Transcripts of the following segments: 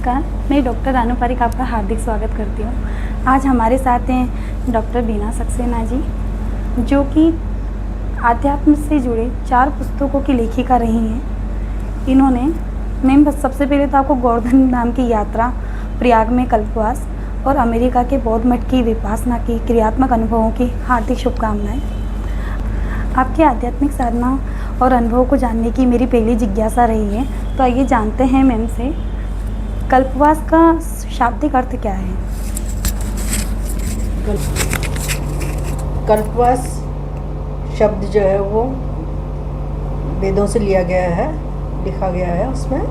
नमस्कार, मैं डॉक्टर रानू पारिक आपका हार्दिक स्वागत करती हूँ। आज हमारे साथ हैं डॉक्टर बीना सक्सेना जी, जो कि आध्यात्म से जुड़े 4 पुस्तकों की लेखिका रही हैं। इन्होंने मैम बस सबसे पहले तो आपको गोवर्धन धाम की यात्रा, प्रयाग में कल्पवास और अमेरिका के बौद्ध मठ की विपासना की क्रियात्मक अनुभवों की हार्दिक शुभकामनाएँ। आपके आध्यात्मिक साधना और अनुभव को जानने की मेरी पहली जिज्ञासा रही है, तो आइए जानते हैं मैम से, कल्पवास का शाब्दिक अर्थ क्या है? कल्पवास शब्द जो है वो वेदों से लिया गया है, लिखा गया है उसमें,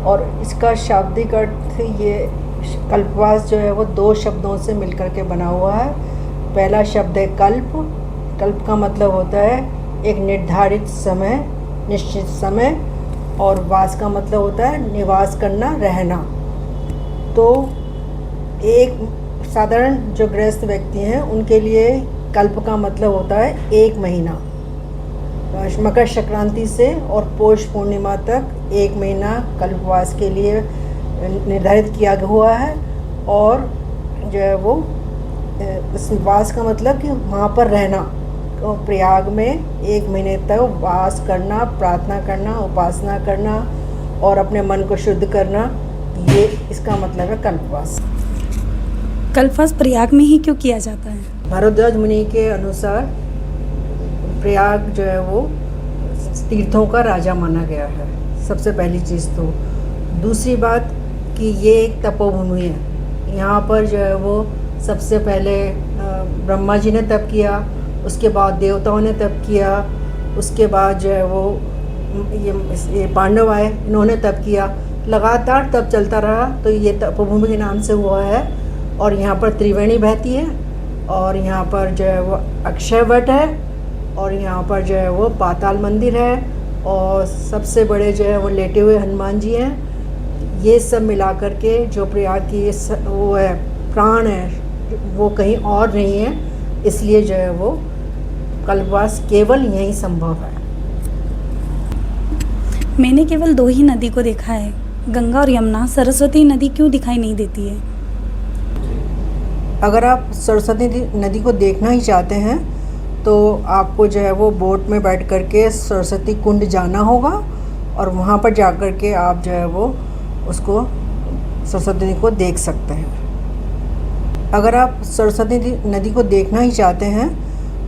और इसका शाब्दिक अर्थ ये कल्पवास जो है वो 2 शब्दों से मिलकर के बना हुआ है। पहला शब्द है कल्प। कल्प का मतलब होता है एक निर्धारित समय, निश्चित समय, और वास का मतलब होता है निवास करना, रहना। तो एक साधारण जो गृहस्थ व्यक्ति हैं उनके लिए कल्प का मतलब होता है 1 महीना। मकर संक्रांति से और पौष पूर्णिमा तक 1 महीना कल्पवास के लिए निर्धारित किया हुआ है। और जो है वो इस वास का मतलब कि वहाँ पर रहना, तो प्रयाग में 1 महीने तक वास करना, प्रार्थना करना, उपासना करना और अपने मन को शुद्ध करना, ये इसका मतलब है कल्पवास। कल्पवास प्रयाग में ही क्यों किया जाता है? भारद्वाज मुनि के अनुसार प्रयाग जो है वो तीर्थों का राजा माना गया है, सबसे पहली चीज़ तो। दूसरी बात कि ये एक तपोभूमि है। यहाँ पर जो है वो सबसे पहले ब्रह्मा जी ने तप किया, उसके बाद देवताओं ने तप किया, उसके बाद जो है वो ये पांडव आए, इन्होंने तप किया, लगातार तप चलता रहा, तो ये तपोभूमि के नाम से हुआ है। और यहाँ पर त्रिवेणी बहती है, और यहाँ पर जो है वो अक्षय वट है, और यहाँ पर जो है वो पाताल मंदिर है, और सबसे बड़े जो है वो लेटे हुए हनुमान जी हैं। ये सब मिलाकर के जो प्रयाग की वो है प्राण है, वो कहीं और नहीं है, इसलिए जो है वो कल्पवास केवल यहीं संभव है। मैंने केवल 2 ही नदी को देखा है, गंगा और यमुना। सरस्वती नदी क्यों दिखाई नहीं देती है? अगर आप सरस्वती नदी को देखना ही चाहते हैं तो आपको जो है वो बोट में बैठ कर के सरस्वती कुंड जाना होगा, और वहाँ पर जा कर के आप जो है वो उसको सरस्वती नदी को देख सकते हैं। अगर आप सरस्वती नदी को देखना ही चाहते हैं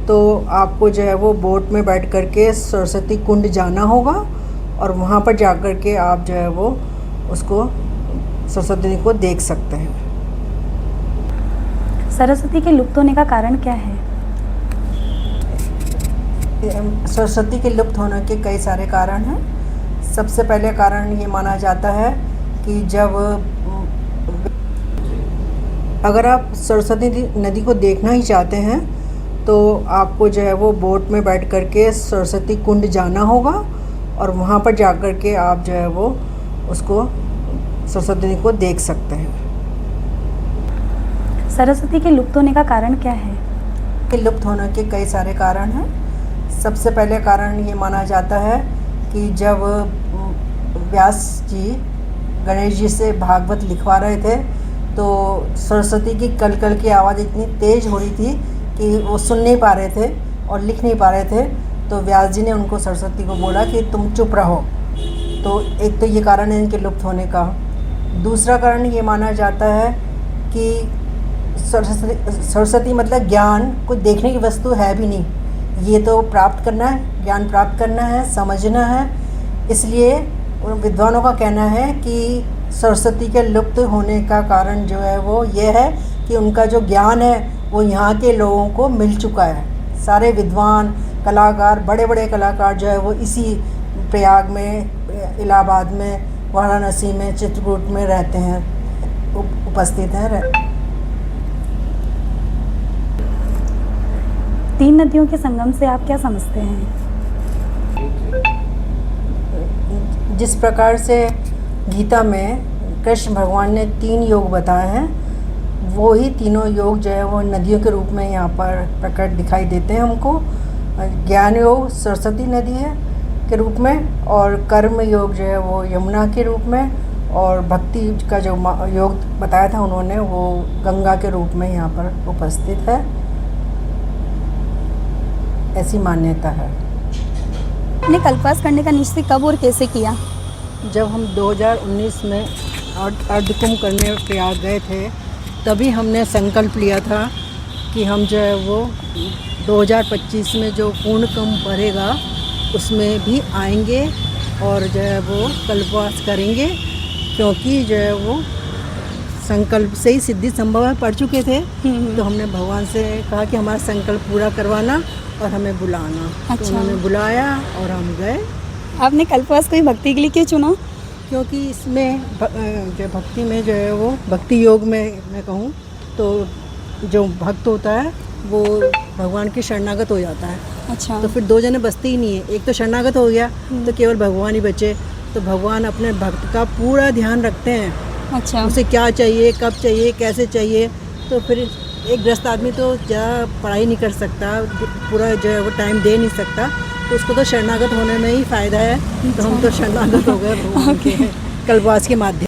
तो आपको जो है वो बोट में बैठ कर के सरस्वती कुंड जाना होगा, और वहाँ पर जा कर के आप जो है वो उसको सरस्वती नदी को देख सकते हैं। सरस्वती के लुप्त होने का कारण क्या है? सरस्वती के लुप्त होने के कई सारे कारण हैं। सबसे पहले कारण ये माना जाता है कि जब अगर आप सरस्वती नदी को देखना ही चाहते हैं तो आपको जो है वो बोट में बैठ कर के सरस्वती कुंड जाना होगा, और वहाँ पर जा कर के आप जो है वो उसको सरस्वती नदी को देख सकते हैं। सरस्वती के लुप्त होने का कारण क्या है? के लुप्त होने के कई सारे कारण हैं। सबसे पहले कारण ये माना जाता है कि जब व्यास जी गणेश जी से भागवत लिखवा रहे थे, तो सरस्वती की कलकल की आवाज़ इतनी तेज़ हो रही थी कि वो सुन नहीं पा रहे थे और लिख नहीं पा रहे थे। तो व्यास जी ने उनको, सरस्वती को, बोला कि तुम चुप रहो। तो एक तो ये कारण है इनके लुप्त होने का। दूसरा कारण ये माना जाता है कि सरस्वती मतलब ज्ञान, कोई देखने की वस्तु है भी नहीं, ये तो प्राप्त करना है, ज्ञान प्राप्त करना है, समझना है। इसलिए विद्वानों का कहना है कि सरस्वती के लुप्त होने का कारण जो है वो ये है कि उनका जो ज्ञान है वो यहाँ के लोगों को मिल चुका है। सारे विद्वान, कलाकार, बड़े बड़े कलाकार जो है वो इसी प्रयाग में, इलाहाबाद में, वाराणसी में, चित्रकूट में रहते हैं, उपस्थित हैं। 3 नदियों के संगम से आप क्या समझते हैं? जिस प्रकार से गीता में कृष्ण भगवान ने 3 योग बताए हैं, वो ही तीनों योग जो है वो नदियों के रूप में यहाँ पर प्रकट दिखाई देते हैं हमको। ज्ञान योग सरस्वती नदी है के रूप में, और कर्म योग जो है वो यमुना के रूप में, और भक्ति का जो योग बताया था उन्होंने, वो गंगा के रूप में यहाँ पर उपस्थित है, ऐसी मान्यता है। आपने कल्पवास करने का निश्चय कब और कैसे किया? जब हम 2019 में अर्धकुंभ करने प्रयाग गए थे, तभी हमने संकल्प लिया था कि हम जो है वो 2025 में जो पूर्ण कुंभ भरेगा उसमें भी आएंगे और जो है वो कल्पवास करेंगे, क्योंकि जो है वो संकल्प से ही सिद्धि संभव है, पढ़ चुके थे। तो हमने भगवान से कहा कि हमारा संकल्प पूरा करवाना और हमें बुलाना। अच्छा। तो उन्होंने बुलाया और हम गए। आपने कल्पवास को ही भक्ति के लिए क्यों चुना? क्योंकि इसमें जो भक्ति में जो है वो भक्ति योग में मैं कहूँ तो जो भक्त होता है वो भगवान के शरणागत हो जाता है। अच्छा। तो फिर दो जने बचते ही नहीं है, एक तो शरणागत हो गया तो केवल भगवान ही बचे। तो भगवान अपने भक्त का पूरा ध्यान रखते हैं। अच्छा। उसे क्या चाहिए, कब चाहिए, कैसे चाहिए। तो फिर एक ग्रस्त आदमी तो ज़्यादा पढ़ाई नहीं कर सकता, पूरा जो है वो टाइम दे नहीं सकता, तो उसको तो शरणागत होने में ही फ़ायदा है। तो हम तो शरणागत हो गए भगवान के कल्पवास के माध्यम।